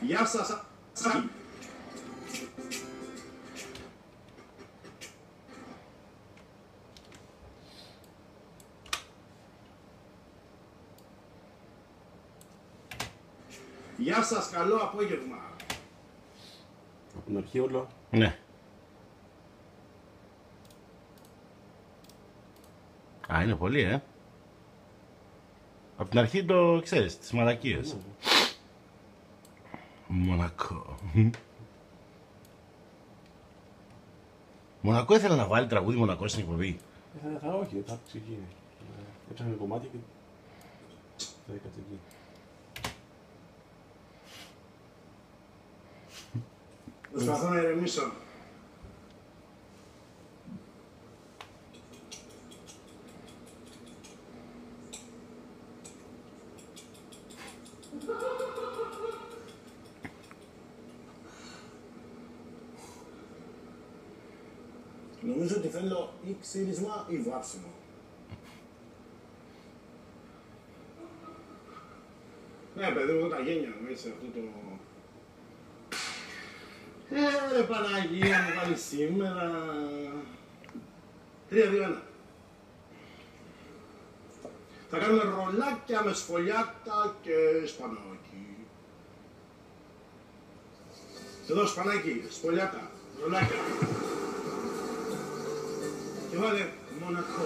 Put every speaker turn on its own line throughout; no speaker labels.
Γεια σας. Γεια σας, καλό απόγευμα.
Από την αρχή όλο.
Ναι. Α, είναι πολύ, Από την αρχή το ξέρεις, τις μαλακίες. Μονακό. Μονακό ήθελα να βάλει τραγούδι Μονακό στην εκπομπή.
Όχι, θα έπαιξε εκεί. Έψαχνε κομμάτι και θα έκατσε εκεί.
Προσπαθώ να ηρεμήσω. Νομίζω ότι θέλω ή ξύρισμα ή βάψιμο. Ναι, παιδί μου, τα γένια μου, έτσι, αυτό το... Ρε Παναγία μου βάλει σήμερα... 3, 2, 1. Θα κάνουμε ρολάκια με σφολιάτα και σπανάκι. Εδώ σπανάκι, σφολιάτα, ρολάκια. Και βάλε Μονακό.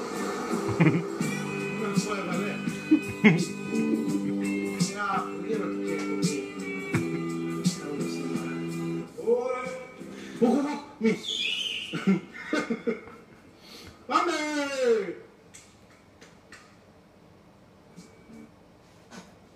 Να σου έβαλε. Μια πολύ ερωτική εκπομπή. Ωραία. Μη. Πάμε!